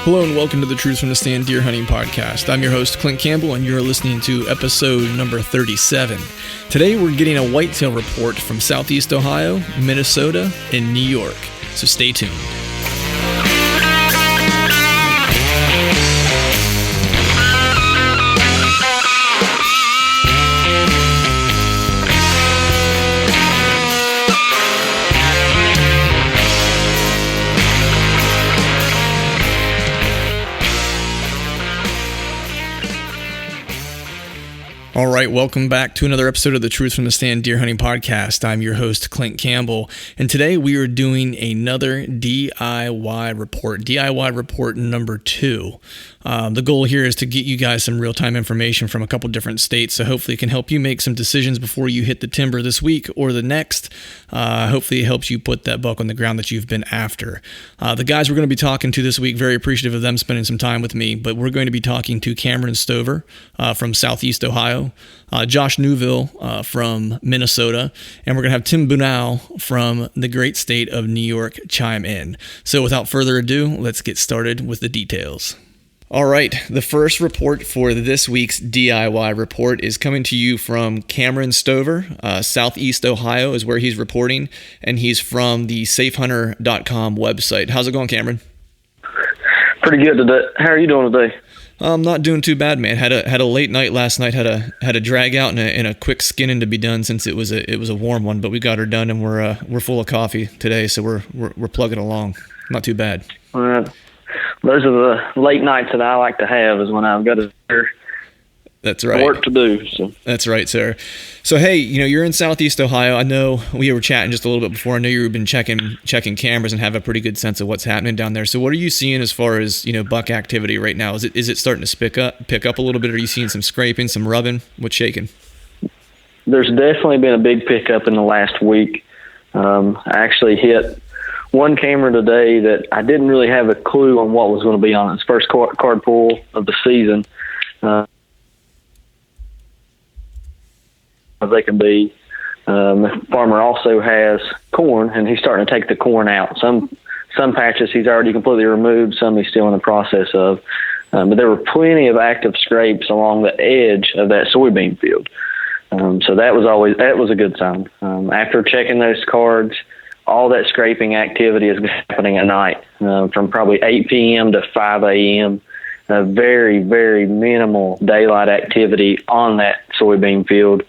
Hello and welcome to the Truth from the Stand Deer Hunting Podcast. I'm your host, Clint Campbell, and you're listening to episode number 37. Today we're getting a whitetail report from Southeast Ohio, Minnesota, and New York. So stay tuned. All right, welcome back to another episode of the Truth from the Stand Deer Hunting Podcast. I'm your host, Clint Campbell, and today we are doing another DIY report number 2. The goal here is to get you guys some real-time information from a couple different states, so hopefully it can help you make some decisions before you hit the timber this week or the next. Hopefully it helps you put that buck on the ground that you've been after. The guys we're going to be talking to this week, very appreciative of them spending some time with me, but we're going to be talking to Cameron Stover from Southeast Ohio, Josh Newville from Minnesota, and we're going to have Tim Bunau from the great state of New York chime in. So without further ado, let's get started with the details. All right, the first report for this week's DIY report is coming to you from Cameron Stover. Southeast Ohio is where he's reporting, and he's from the safehunter.com website. How's it going, Cameron? Pretty good today. How are you doing today? I'm not doing too bad, man. Had a late night last night. Had a drag out and a quick skinning to be done since it was a warm one, but we got her done, and we're full of coffee today, so we're plugging along. Not too bad. Those are the late nights that I like to have, is when I've got That's right. work to do. So. That's right, sir. So, hey, you're in Southeast Ohio. I know we were chatting just a little bit before. I know you've been checking cameras and have a pretty good sense of what's happening down there. So what are you seeing as far as, buck activity right now? Is it starting to pick up a little bit? Are you seeing some scraping, some rubbing? What's shaking? There's definitely been a big pickup in the last week. I actually hit one camera today that I didn't really have a clue on what was going to be on its first card pull of the season. They can be. The farmer also has corn, and he's starting to take the corn out. Some patches he's already completely removed, some he's still in the process of. But there were plenty of active scrapes along the edge of that soybean field. So that was a good sign. After checking those cards, all that scraping activity is happening at night, from probably 8 p.m. to 5 a.m. Very, very minimal daylight activity on that soybean field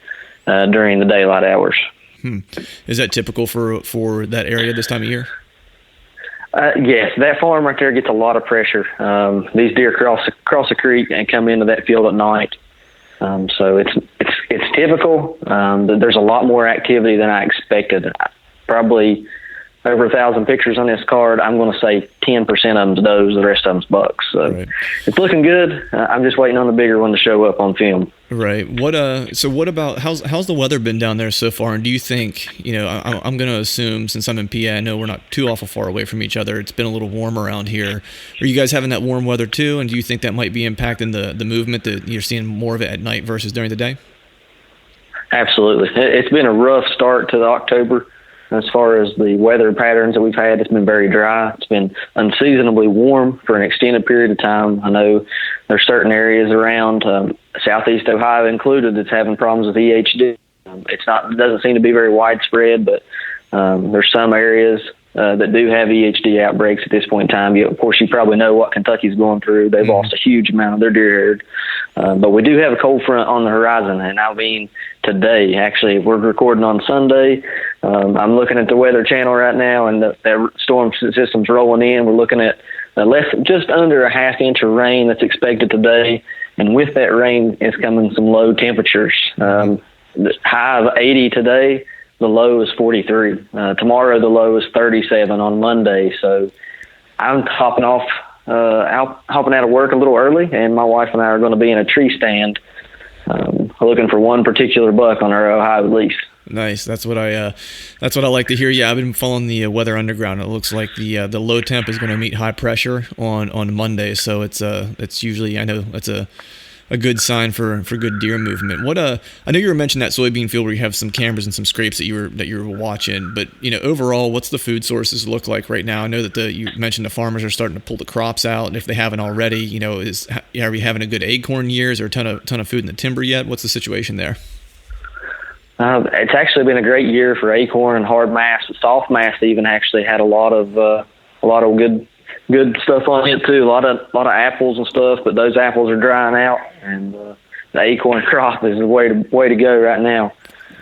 during the daylight hours. Is that typical for that area this time of year? Yes, that farm right there gets a lot of pressure. These deer cross a creek and come into that field at night. So it's typical. There's a lot more activity than I expected. Probably over 1,000 pictures on this card. I'm going to say 10% of them's does, the rest of them's bucks. So right. It's looking good. I'm just waiting on the bigger one to show up on film. Right. So what about how's the weather been down there so far? And do you think, I'm going to assume, since I'm in PA, I know we're not too awful far away from each other. It's been a little warm around here. Are you guys having that warm weather too? And do you think that might be impacting the movement, that you're seeing more of it at night versus during the day? Absolutely. It's been a rough start to the October. As far as the weather patterns that we've had, it's been very dry. It's been unseasonably warm for an extended period of time. I know there's certain areas around Southeast Ohio included that's having problems with EHD. It doesn't seem to be very widespread, but there's some areas that do have EHD outbreaks at this point in time. Of course, you probably know what Kentucky's going through. They've lost a huge amount of their deer herd. But we do have a cold front on the horizon, and I mean today. Actually, we're recording on Sunday. I'm looking at the Weather Channel right now, and the storm system's rolling in. We're looking at just under a half inch of rain that's expected today, and with that rain is coming some low temperatures. The high of 80 today. The low is 43. Tomorrow, the low is 37 on Monday. So I'm hopping out of work a little early, and my wife and I are going to be in a tree stand looking for one particular buck on our Ohio lease. Nice. That's what I like to hear. Yeah, I've been following the Weather Underground. It looks like the low temp is going to meet high pressure on Monday. So it's usually, I know that's a a good sign for good deer movement. What I know you were mentioning that soybean field where you have some cameras and some scrapes that you were watching, but overall, what's the food sources look like right now? I know that you mentioned the farmers are starting to pull the crops out, and if they haven't already, are we having a good acorn year? Is there a ton of food in the timber yet? What's the situation there? It's actually been a great year for acorn and hard mass. The soft mass even actually had a lot of good stuff on it too. A lot of apples and stuff, but those apples are drying out, and the acorn crop is the way to go right now.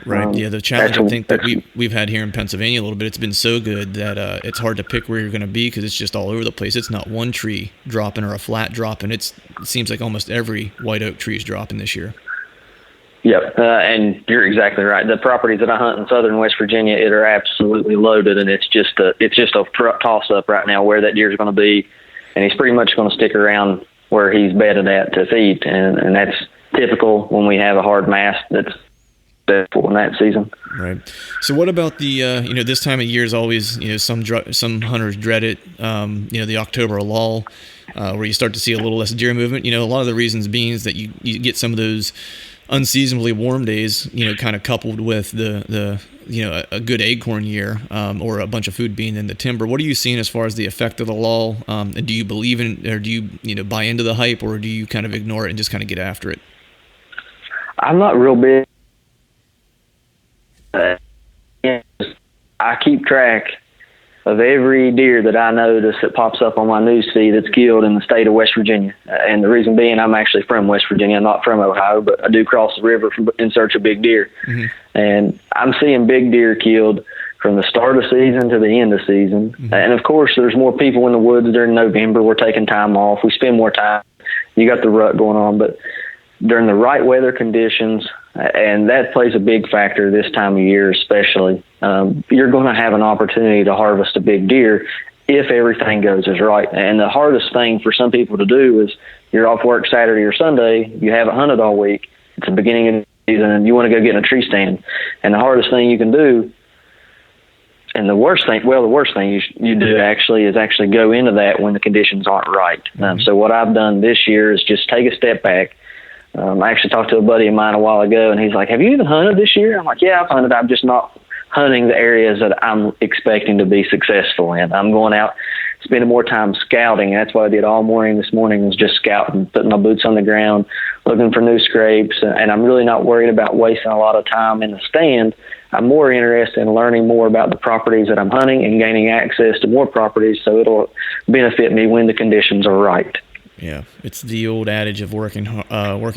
Right. Yeah. The challenge I think that we've had here in Pennsylvania a little bit. It's been so good that it's hard to pick where you're going to be because it's just all over the place. It's not one tree dropping or a flat dropping. It seems like almost every white oak tree is dropping this year. Yep, and you're exactly right. The properties that I hunt in southern West Virginia, it are absolutely loaded, and it's just a toss up right now where that deer is going to be, and he's pretty much going to stick around where he's bedded at to feed, and that's typical when we have a hard mass that's successful in that season. Right. So what about the this time of year is always some hunters dread it. The October lull. Where you start to see a little less deer movement. A lot of the reasons being is that you get some of those unseasonably warm days, kind of coupled with the a good acorn year, or a bunch of food being in the timber. What are you seeing as far as the effect of the lull? And do you believe in, or do you buy into the hype, or do you kind of ignore it and just kind of get after it? I'm not real big. I keep track of every deer that I notice that pops up on my news feed that's killed in the state of West Virginia. And the reason being, I'm actually from West Virginia. I'm not from Ohio, but I do cross the river in search of big deer. Mm-hmm. And I'm seeing big deer killed from the start of season to the end of season. Mm-hmm. And, of course, there's more people in the woods during November. We're taking time off. We spend more time. You got the rut going on. But during the right weather conditions, and that plays a big factor this time of year especially, you're going to have an opportunity to harvest a big deer if everything goes as right. And the hardest thing for some people to do is you're off work Saturday or Sunday, you haven't hunted all week, it's the beginning of the season, and you want to go get in a tree stand. And the hardest thing you can do, and the worst thing you do actually is actually go into that when the conditions aren't right. So what I've done this year is just take a step back. I actually talked to a buddy of mine a while ago, and he's like, "Have you even hunted this year?" I'm like, "Yeah, I've hunted. I'm just not hunting the areas that I'm expecting to be successful in. I'm going out, spending more time scouting. That's what I did all morning this morning, was just scouting, putting my boots on the ground, looking for new scrapes, and I'm really not worried about wasting a lot of time in the stand. I'm more interested in learning more about the properties that I'm hunting and gaining access to more properties so it'll benefit me when the conditions are right." Yeah, it's the old adage of working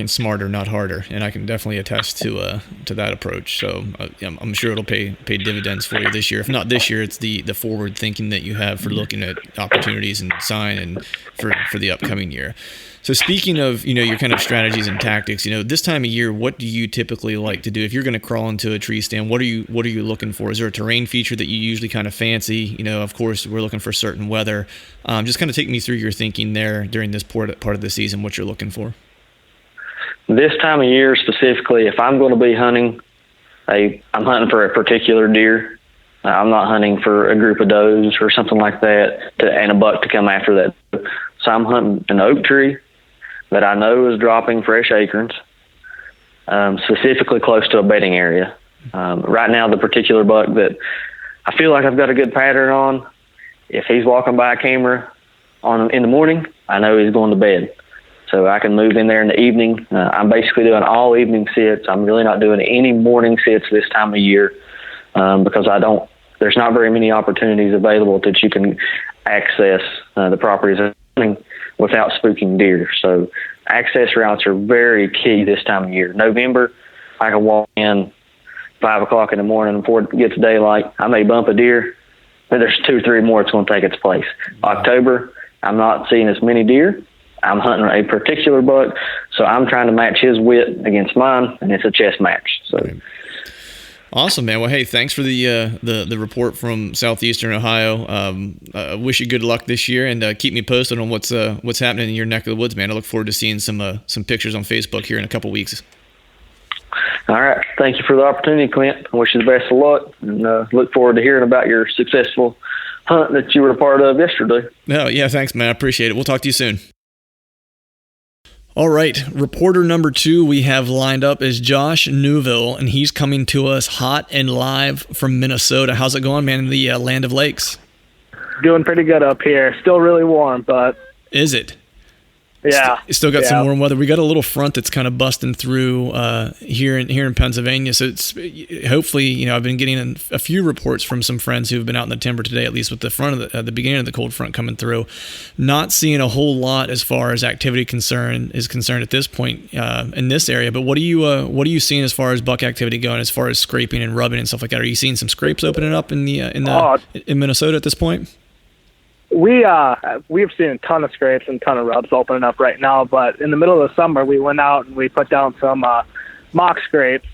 smarter, not harder, and I can definitely attest to that approach. So I'm sure it'll pay dividends for you this year. If not this year, it's the forward thinking that you have for looking at opportunities and sign and for the upcoming year. So speaking of your kind of strategies and tactics, this time of year, what do you typically like to do if you're going to crawl into a tree stand? What are you looking for? Is there a terrain feature that you usually kind of fancy? Of course, we're looking for certain weather. Just kind of take me through your thinking there during this part of the season, what you're looking for. This time of year specifically, if I'm going to be hunting, I'm hunting for a particular deer. I'm not hunting for a group of does or something like that and a buck to come after that. So I'm hunting an oak tree that I know is dropping fresh acorns, specifically close to a bedding area. Right now, the particular buck that I feel like I've got a good pattern on, if he's walking by a camera in the morning, I know he's going to bed. So I can move in there in the evening. I'm basically doing all evening sits. I'm really not doing any morning sits this time of year because there's not very many opportunities available that you can access the properties without spooking deer. So access routes are very key this time of year. November, I can walk in 5 o'clock in the morning before it gets daylight. I may bump a deer, but there's 2 or 3 more that's going to take its place. October, I'm not seeing as many deer. I'm hunting a particular buck, so I'm trying to match his wit against mine, and it's a chess match. So. Right. Awesome, man. Well, hey, thanks for the report from southeastern Ohio. I wish you good luck this year, and keep me posted on what's happening in your neck of the woods, man. I look forward to seeing some pictures on Facebook here in a couple weeks. All right. Thank you for the opportunity, Clint. I wish you the best of luck, and look forward to hearing about your successful hunt that you were a part of yesterday. Oh, yeah, thanks, man. I appreciate it. We'll talk to you soon. All right, reporter number 2 we have lined up is Josh Newville, and he's coming to us hot and live from Minnesota. How's it going, man, in the land of lakes? Doing pretty good up here. Still really warm, but... Is it? Yeah. Still got some warm weather. We got a little front that's kind of busting through here in Pennsylvania. So it's hopefully, I've been getting a few reports from some friends who have been out in the timber today, at least with the front of the beginning of the cold front coming through. Not seeing a whole lot as far as activity is concerned at this point in this area. But what are you seeing as far as buck activity going, as far as scraping and rubbing and stuff like that? Are you seeing some scrapes opening up in Minnesota at this point? We've seen a ton of scrapes and a ton of rubs opening up right now, but in the middle of the summer, we went out and we put down some mock scrapes,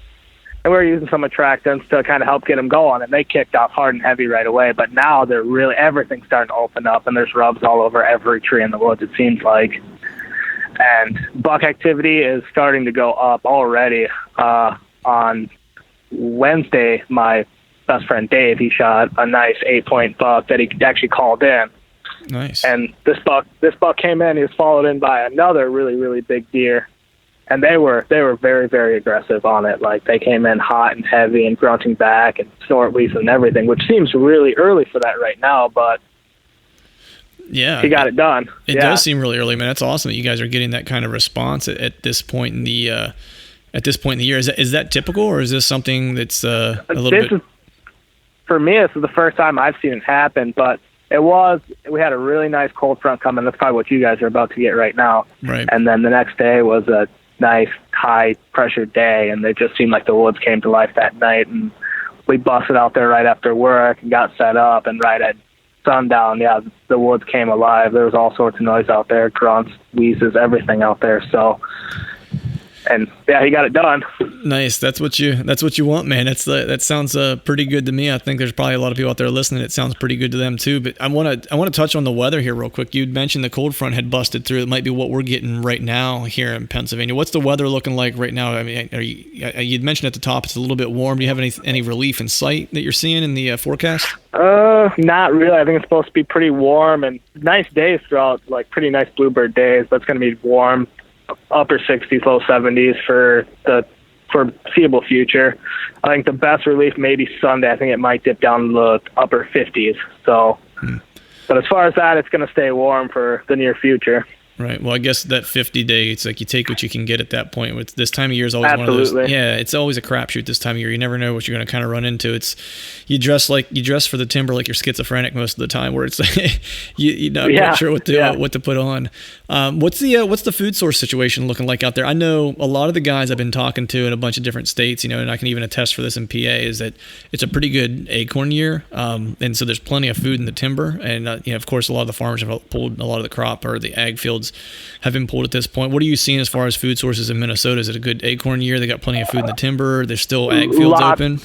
and we were using some attractants to kind of help get them going, and they kicked off hard and heavy right away. But now everything's starting to open up, and there's rubs all over every tree in the woods, it seems like. And buck activity is starting to go up already. On Wednesday, my best friend Dave, he shot a nice 8-point buck that he actually called in. Nice. And this buck came in. He was followed in by another really, really big deer, and they were very, very aggressive on it. Like, they came in hot and heavy and grunting back and snort wheezing and everything, which seems really early for that right now. But yeah, he got it done. It does seem really early, man. That's awesome that you guys are getting that kind of response at this point in the year. Is that typical, or is this something that's a little bit? For me, this is the first time I've seen it happen, but we had a really nice cold front coming. That's probably what you guys are about to get right now. Right. And then the next day was a nice high pressure day, and it just seemed like the woods came to life that night. And we busted out there right after work and got set up, and right at sundown, the woods came alive. There was all sorts of noise out there, grunts, wheezes, everything out there. So, and he got it done. Nice. That's what you want, man. That sounds pretty good to me. I think there's probably a lot of people out there listening. It sounds pretty good to them too. But I want to touch on the weather here real quick. You'd mentioned the cold front had busted through. It might be what we're getting right now here in Pennsylvania. What's the weather looking like right now? I mean, you'd mentioned at the top it's a little bit warm. Do you have any relief in sight that you're seeing in the forecast? Not really. I think it's supposed to be pretty warm and nice days throughout, like pretty nice bluebird days. But it's going to be warm, upper 60s, low 70s for the foreseeable future. I think the best relief maybe Sunday. I think it might dip down to the upper 50s. So, but as far as that, it's going to stay warm for the near future. Right. Well, I guess that 50-day, it's like you take what you can get at that point. With this time of year is always one of those. Yeah, it's always a crapshoot this time of year. You never know what you're going to kind of run into. It's you dress for the timber like you're schizophrenic most of the time, where it's like you're not quite sure what to put on. What's the food source situation looking like out there? I know a lot of the guys I've been talking to in a bunch of different states, and I can even attest for this in PA, is that it's a pretty good acorn year, and so there's plenty of food in the timber, and of course a lot of the farmers have pulled a lot of the crop, or the ag fields have been pulled at this point. What are you seeing as far as food sources in Minnesota? Is it a good acorn year? They got plenty of food in the timber. There's still ag fields open.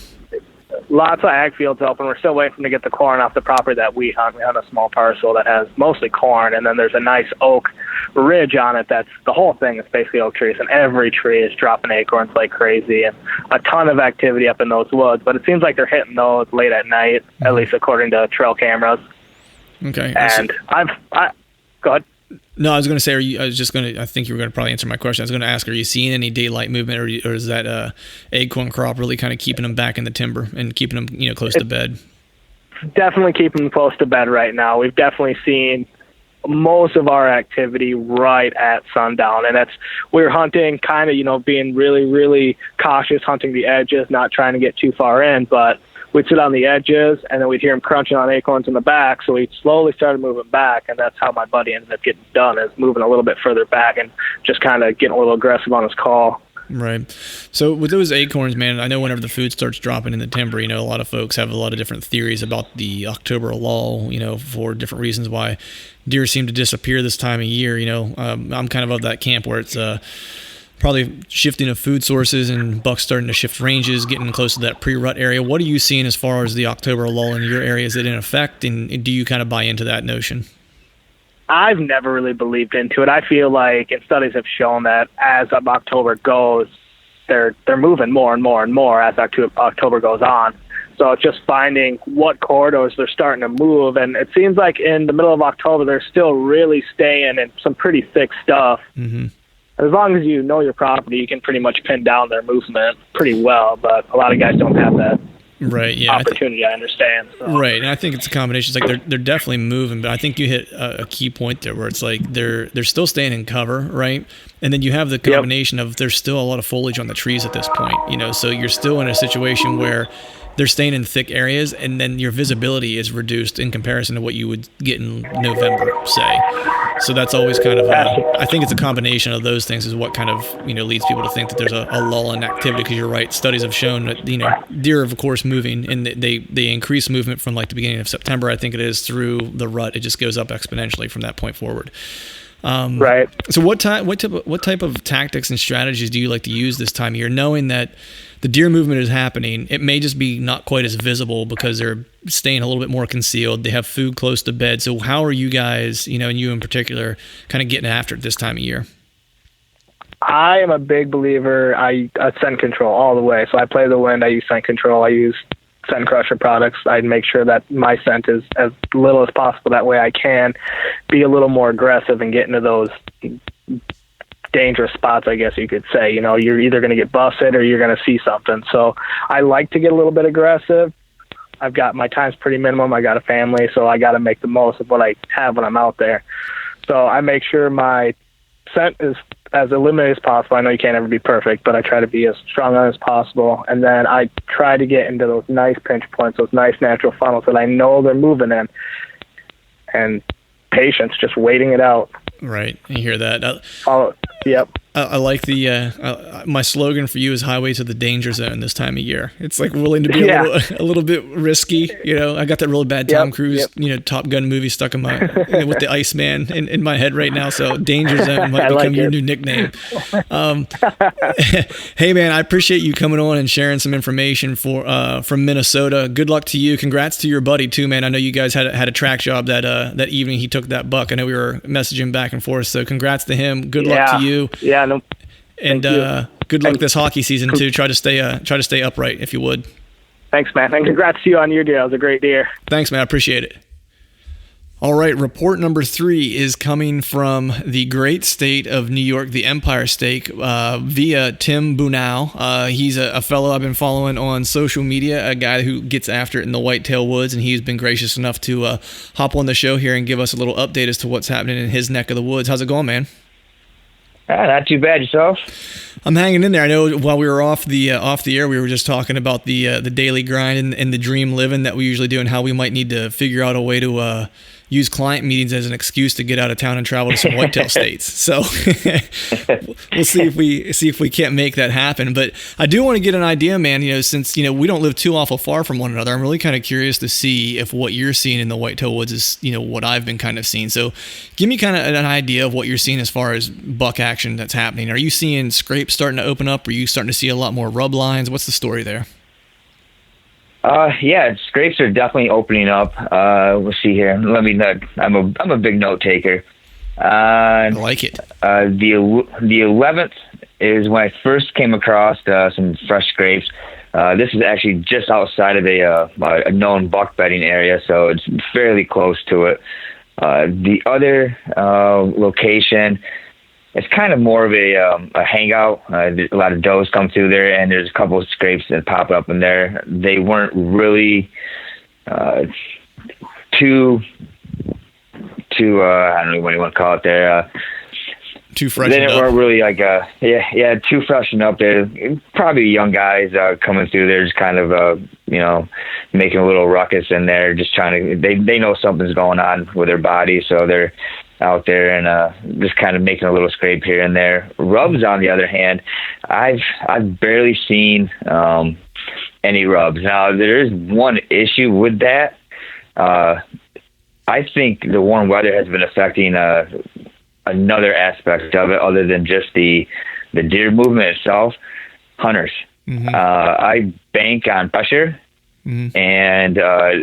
Lots of ag fields open. We're still waiting to get the corn off the property that we hunt. We hunt a small parcel that has mostly corn, and then there's a nice oak ridge on it. That's the whole thing. It's basically oak trees, and every tree is dropping acorns like crazy, and a ton of activity up in those woods. But it seems like they're hitting those late at night, at least according to trail cameras. Okay. And go ahead. No, I was going to say, I think you were going to probably answer my question. I was going to ask, are you seeing any daylight movement, or is that acorn crop really kind of keeping them back in the timber and keeping them, close to bed? Definitely keeping them close to bed right now. We've definitely seen most of our activity right at sundown, and we're hunting kind of, being really, really cautious, hunting the edges, not trying to get too far in, but we'd sit on the edges, and then we'd hear him crunching on acorns in the back, so we slowly started moving back, and that's how my buddy ended up getting done, is moving a little bit further back and just kind of getting a little aggressive on his call. Right. So with those acorns, man, I know whenever the food starts dropping in the timber, a lot of folks have a lot of different theories about the October lull, for different reasons why deer seem to disappear this time of year. I'm kind of that camp where it's probably shifting of food sources and bucks starting to shift ranges, getting close to that pre-rut area. What are you seeing as far as the October lull in your area? Is it in effect, and do you kind of buy into that notion? I've never really believed into it. I feel like, and studies have shown that as October goes, they're moving more and more and more as October goes on. So it's just finding what corridors they're starting to move. And it seems like in the middle of October, they're still really staying in some pretty thick stuff. Mm-hmm. As long as you know your property, you can pretty much pin down their movement pretty well, but a lot of guys don't have that. Right. Yeah. Opportunity. I understand. So. Right. And I think it's a combination. It's like they're definitely moving, but I think you hit a key point there where it's like they're still staying in cover, right? And then you have the combination of there's still a lot of foliage on the trees at this point, so you're still in a situation where they're staying in thick areas, and then your visibility is reduced in comparison to what you would get in November, say. So that's always kind of I think it's a combination of those things is what kind of, leads people to think that there's a lull in activity, because you're right. Studies have shown that, deer, of course, moving, and they increase movement from like the beginning of September, I think it is, through the rut. It just goes up exponentially from that point forward. Right. So what type of tactics and strategies do you like to use this time of year, knowing that the deer movement is happening? It may just be not quite as visible because they're staying a little bit more concealed. They have food close to bed. So how are you guys, and you in particular, kind of getting after it this time of year? I am a big believer. I scent control all the way. So I play the wind. I use scent control. I use Scent Crusher products. I make sure that my scent is as little as possible. That way I can be a little more aggressive and get into those dangerous spots, I guess you could say. You're either going to get busted or you're going to see something. So I like to get a little bit aggressive. I've got my time's pretty minimum. I got a family, so I got to make the most of what I have when I'm out there. So I make sure my scent is as eliminated as possible. I know you can't ever be perfect, but I try to be as strong on as possible. And then I try to get into those nice pinch points, those nice natural funnels that I know they're moving in. And patience, just waiting it out. Right. You hear that? Yep. I like the my slogan for you is highway to the danger zone this time of year. It's like willing to be a little bit risky. I got that really bad Tom Cruise, Top Gun movie stuck in my with the Iceman in my head right now. So danger zone might become your new nickname. Hey man, I appreciate you coming on and sharing some information from Minnesota. Good luck to you. Congrats to your buddy too, man. I know you guys had a track job that evening. He took that buck. I know we were messaging back and forth. So congrats to him. Good luck to you. Yeah. No, and good luck this hockey season too. Try to stay upright if you would. Thanks, man. And congrats to you on your deer. It was a great deer. Thanks, man. I appreciate it. All right, report number 3 is coming from the great state of New York, the Empire State, via Tim Bunau. He's a fellow I've been following on social media, a guy who gets after it in the whitetail woods, and he's been gracious enough to hop on the show here and give us a little update as to what's happening in his neck of the woods. How's it going, man? Not too bad. Yourself? I'm hanging in there. I know while we were off the air, we were just talking about the daily grind and the dream living that we usually do, and how we might need to figure out a way to use client meetings as an excuse to get out of town and travel to some whitetail states. So we'll see if we can't make that happen. But I do want to get an idea, man. Since we don't live too awful far from one another, I'm really kind of curious to see if what you're seeing in the whitetail woods is what I've been kind of seeing. So give me kind of an idea of what you're seeing as far as buck action that's happening. Are you seeing scrapes starting to open up? Are you starting to see a lot more rub lines? What's the story there? Yeah, scrapes are definitely opening up. We'll see here. Let me know. I'm a big note taker. I like it. The 11th is when I first came across some fresh scrapes. This is actually just outside of a known buck bedding area, so it's fairly close to it. The other location, it's kind of more of a hangout. A lot of does come through there, and there's a couple of scrapes that pop up in there. They weren't really too I don't know what you want to call it there. Too freshened up. They weren't really like too freshened up there. Probably young guys coming through there, just kind of making a little ruckus in there, just trying to. They know something's going on with their body, so they're out there and just kind of making a little scrape here and there. Rubs, on the other hand, I've barely seen any rubs. Now there is one issue with that. I think the warm weather has been affecting another aspect of it, other than just the deer movement itself. Hunters. Mm-hmm. I bank on pressure, and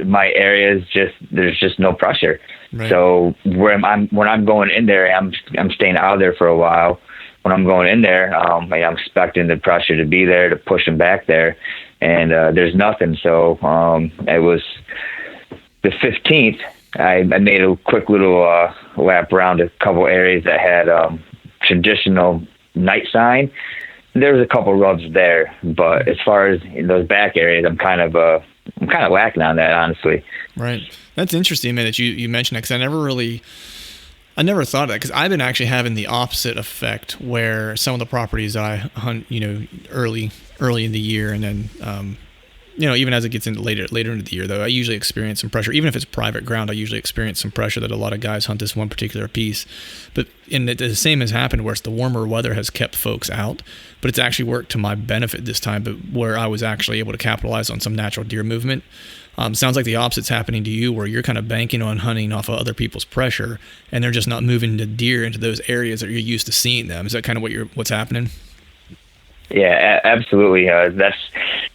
my area is there's just no pressure. Right. So when I'm going in there, I'm staying out of there for a while. When I'm going in there, I'm expecting the pressure to be there to push them back there, and there's nothing. So it was the 15th. I made a quick little lap around a couple areas that had traditional night sign, there's a couple rubs there, but as far as in those back areas, I'm kind of lacking on that, honestly. Right. That's interesting, man, that you mentioned that, because I never thought of that, because I've been actually having the opposite effect, where some of the properties that I hunt, early in the year, and then, even as it gets into later into the year, though, I usually experience some pressure. Even if it's private ground, I usually experience some pressure that a lot of guys hunt this one particular piece. But the same has happened, where it's the warmer weather has kept folks out, but it's actually worked to my benefit this time, but where I was actually able to capitalize on some natural deer movement. Sounds like the opposite's happening to you, where you're kind of banking on hunting off of other people's pressure, and they're just not moving the deer into those areas that you're used to seeing them. Is that kind of what's happening? Yeah, absolutely. That's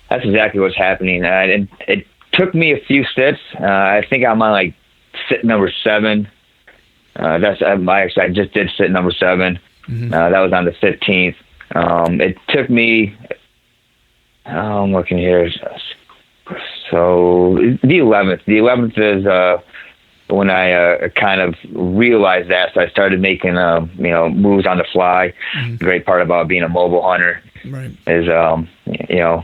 exactly what's happening. And it took me a few sits. I think I'm on like sit number 7. I just did sit number 7. Mm-hmm. That was on the 15th. It took me. I'm looking here. So the 11th. The 11th is when I kind of realized that. So I started making moves on the fly. Mm-hmm. The great part about being a mobile hunter, right, is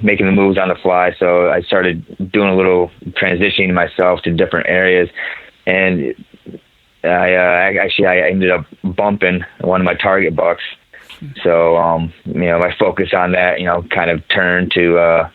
making the moves on the fly. So I started doing a little transitioning myself to different areas, and I ended up bumping one of my target bucks. So my focus on that kind of turned to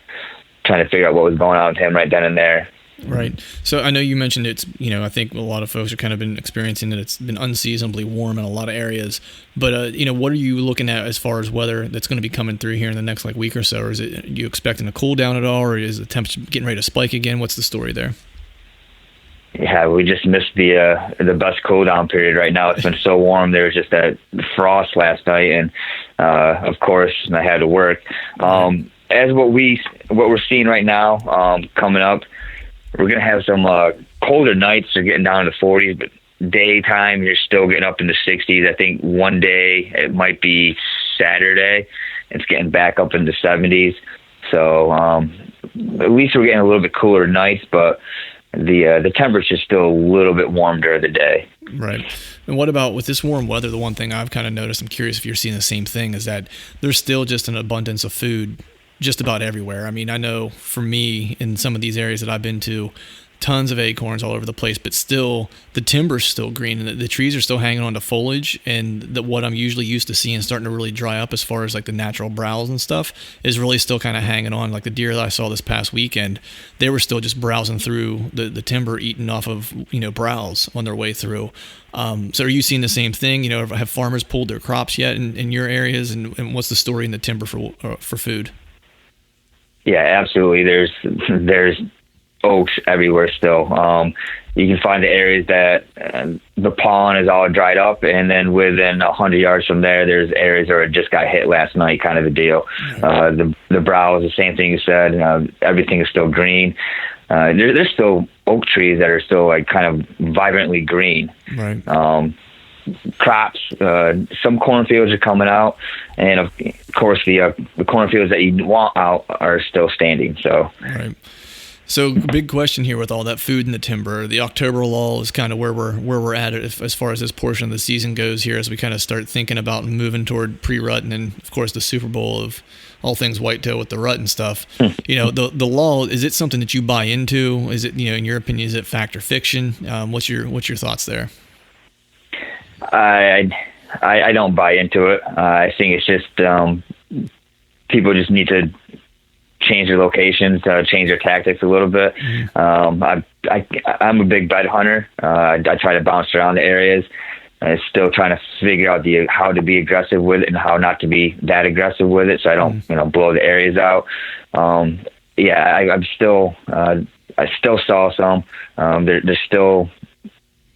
trying to figure out what was going on with him right then and there. Right. So I know you mentioned it's, I think a lot of folks have kind of been experiencing that it's been unseasonably warm in a lot of areas. But, what are you looking at as far as weather that's going to be coming through here in the next week or so? Or is it you expecting a cool down at all? Or is the temperature getting ready to spike again? What's the story there? Yeah, we just missed the best cool down period right now. It's been so warm. There was just that frost last night. And, of course, I had to work. As what we're seeing right now coming up, we're going to have some colder nights. They're getting down to 40s, but daytime, you're still getting up in the 60s. I think one day, it might be Saturday, it's getting back up in the 70s. So at least we're getting a little bit cooler nights, but the temperature's still a little bit warm during the day. Right. And what about with this warm weather? The one thing I've kind of noticed, I'm curious if you're seeing the same thing, is that there's still just an abundance of food just about everywhere. I mean, I know for me in some of these areas that I've been to, tons of acorns all over the place, but still the timber's still green and the trees are still hanging on to foliage, and what I'm usually used to seeing starting to really dry up as far as like the natural browse and stuff is really still kind of hanging on. Like the deer that I saw this past weekend, they were still just browsing through the timber, eating off of, browse on their way through. So are you seeing the same thing? Have farmers pulled their crops yet in your areas, and what's the story in the timber for food? Yeah, absolutely. There's oaks everywhere still. You can find the areas that the pollen is all dried up, and then within 100 yards from there, there's areas where it just got hit last night, kind of a deal. The browse, the same thing you said. Everything is still green. There's still oak trees that are still like kind of vibrantly green. Right. Crops, some cornfields are coming out, and of course the cornfields that you want out are still standing. So, right. So, big question here with all that food in the timber. The October lull is kind of where we're at as far as this portion of the season goes here, as we kind of start thinking about moving toward pre-rut, and then of course the Super Bowl of all things whitetail with the rut and stuff. The lull, is it something that you buy into? Is it, in your opinion, is it fact or fiction? What's your thoughts there? I don't buy into it. I think it's just people just need to change their locations, change their tactics a little bit. Mm-hmm. I'm a big bed hunter. I try to bounce around the areas. I'm still trying to figure out how to be aggressive with it and how not to be that aggressive with it, so I don't blow the areas out. I still saw some. They're still.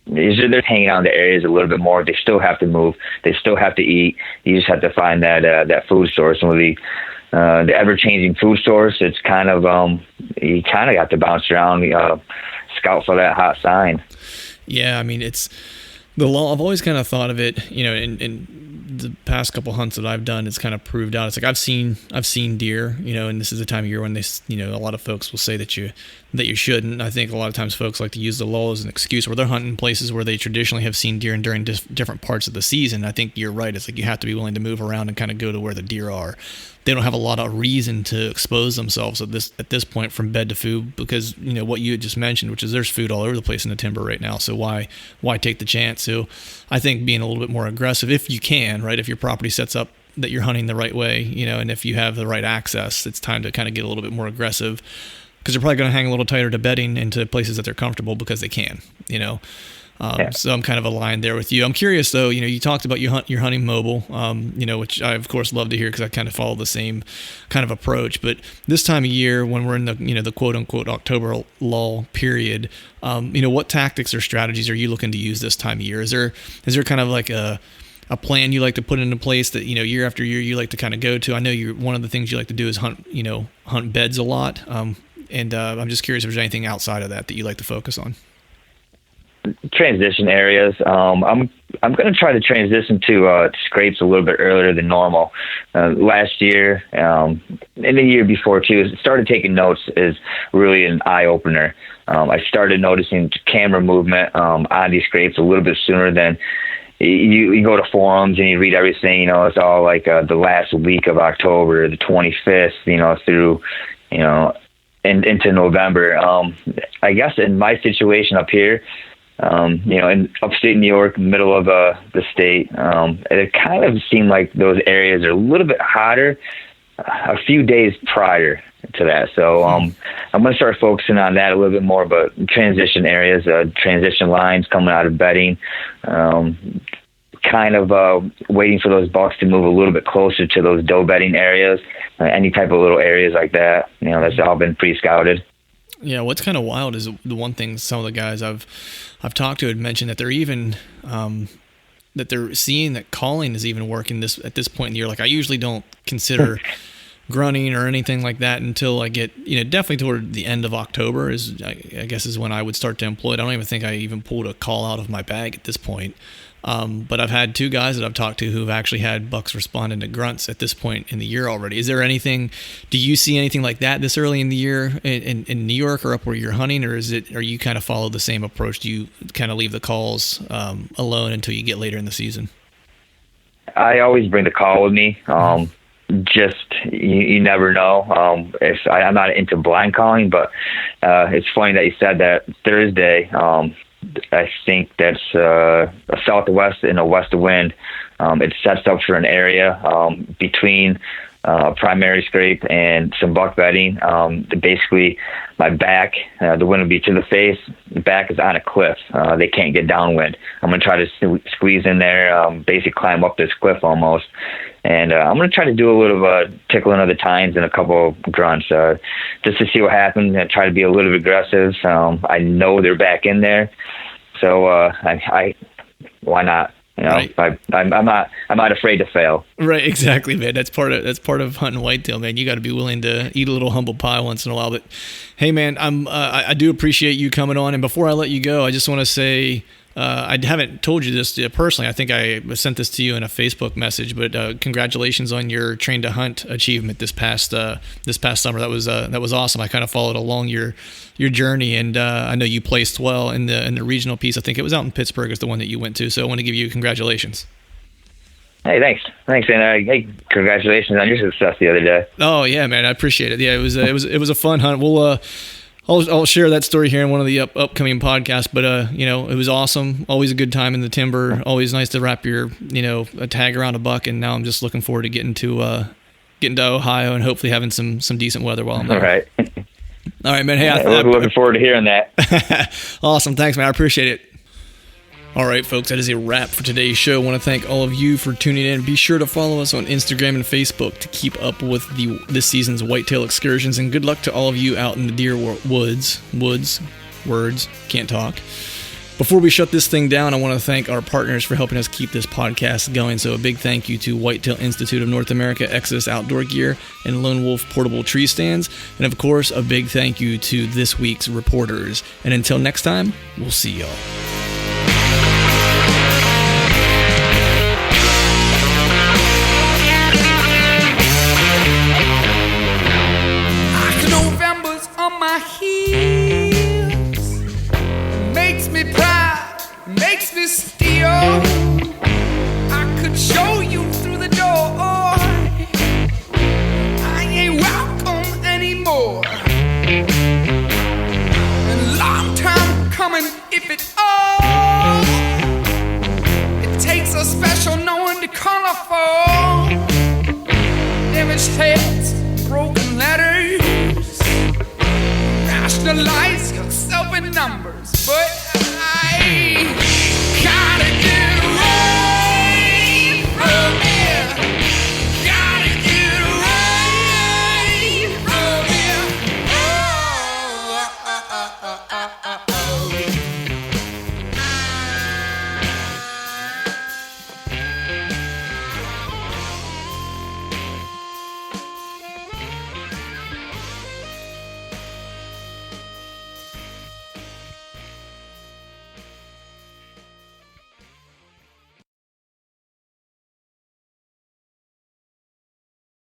They're hanging out in the areas a little bit more. They still have to move. They still have to eat. You just have to find that food source. Some of the ever-changing food source, it's kind of you kind of got to bounce around, scout for that hot sign. Yeah, I mean, it's the law. I've always kind of thought of it, in the past couple hunts that I've done, it's kind of proved out. It's like I've seen deer, and this is the time of year when they, a lot of folks will say that that you shouldn't. I think a lot of times folks like to use the lull as an excuse where they're hunting places where they traditionally have seen deer and during different parts of the season. I think you're right. It's like you have to be willing to move around and kind of go to where the deer are. They don't have a lot of reason to expose themselves at this point from bed to food because, you know, what you had just mentioned, which is there's food all over the place in the timber right now. So why take the chance? So I think being a little bit more aggressive, if you can, right, if your property sets up that you're hunting the right way, you know, and if you have the right access, it's time to kind of get a little bit more aggressive because they're probably going to hang a little tighter to bedding into places that they're comfortable because they can, you know. So I'm kind of aligned there with you. I'm curious though, you know, you talked about you're hunting mobile, you know, which I of course love to hear because I kind of follow the same kind of approach. But this time of year, when we're in the, you know, the quote unquote October lull period, you know, what tactics or strategies are you looking to use this time of year? Is there kind of like a plan you like to put into place that, you know, year after year you like to kind of go to? I know one of the things you like to do is hunt beds a lot. And I'm just curious if there's anything outside of that you like to focus on. Transition areas. I'm going to try to transition to scrapes a little bit earlier than normal. Last year, and the year before too, started taking notes is really an eye opener. I started noticing camera movement on these scrapes a little bit sooner than you go to forums and you read everything. You know, it's all like the last week of October, the 25th. You know, through into November. I guess in my situation up here. You know, in upstate New York, middle of the state, it kind of seemed like those areas are a little bit hotter a few days prior to that. So I'm going to start focusing on that a little bit more, but transition areas, transition lines coming out of bedding, kind of waiting for those bucks to move a little bit closer to those doe bedding areas, any type of little areas like that. You know, that's all been pre-scouted. Yeah, what's kind of wild is the one thing some of the guys I've talked to had mentioned that they're even that they're seeing that calling is even working at this point in the year. Like I usually don't consider grunting or anything like that until I get, you know, definitely toward the end of October I guess is when I would start to employ it. I don't even think I even pulled a call out of my bag at this point. But I've had two guys that I've talked to who've actually had bucks responding to grunts at this point in the year already. Is there anything, do you see anything like that this early in the year in New York or up where you're hunting, or are you kind of follow the same approach? Do you kind of leave the calls alone until you get later in the season? I always bring the call with me. Just you never know. If I'm not into blind calling, but it's funny that you said that. Thursday, I think that's a southwest and a west wind. It sets up for an area between primary scrape and some buck bedding. Basically, my back, the wind will be to the face. The back is on a cliff. They can't get downwind. I'm going to try to squeeze in there, basically climb up this cliff almost. And I'm going to try to do a little tickling of the tines and a couple of grunts just to see what happens and try to be a little bit aggressive. I know they're back in there. So I why not? You know, right. I'm not afraid to fail. Right, exactly, man. That's part of hunting whitetail, man. You got to be willing to eat a little humble pie once in a while. But hey, man, I do appreciate you coming on. And before I let you go, I just want to say I haven't told you this personally. I think I sent this to you in a Facebook message. But congratulations on your Train to Hunt achievement this past summer. That was awesome. I kind of followed along your journey, and I know you placed well in the regional piece. I think it was out in Pittsburgh is the one that you went to. So I want to give you congratulations. Hey, thanks, and hey, congratulations on your success the other day. Oh yeah, man, I appreciate it. Yeah, it was a fun hunt. We'll I'll share that story here in one of the upcoming podcasts. But you know, it was awesome. Always a good time in the timber. Always nice to wrap your a tag around a buck. And now I'm just looking forward to getting to Ohio and hopefully having some decent weather while I'm there. All right. All right, man. Hey, I'm looking forward to hearing that. Awesome. Thanks, man. I appreciate it. All right, folks, that is a wrap for today's show. I want to thank all of you for tuning in. Be sure to follow us on Instagram and Facebook to keep up with this season's whitetail excursions, and good luck to all of you out in the deer woods, can't talk. Before we shut this thing down, I want to thank our partners for helping us keep this podcast going. So a big thank you to Whitetail Institute of North America, Exodus Outdoor Gear, and Lone Wolf Portable Tree Stands. And of course, a big thank you to this week's reporters. And until next time, we'll see y'all. November's on my heel. me proud, makes me steal. I could show you through the door. I ain't welcome anymore. And long time coming, if it all. It takes a special knowing to colorful. Damaged heads, broken letters. Rationalize yourself in numbers, but I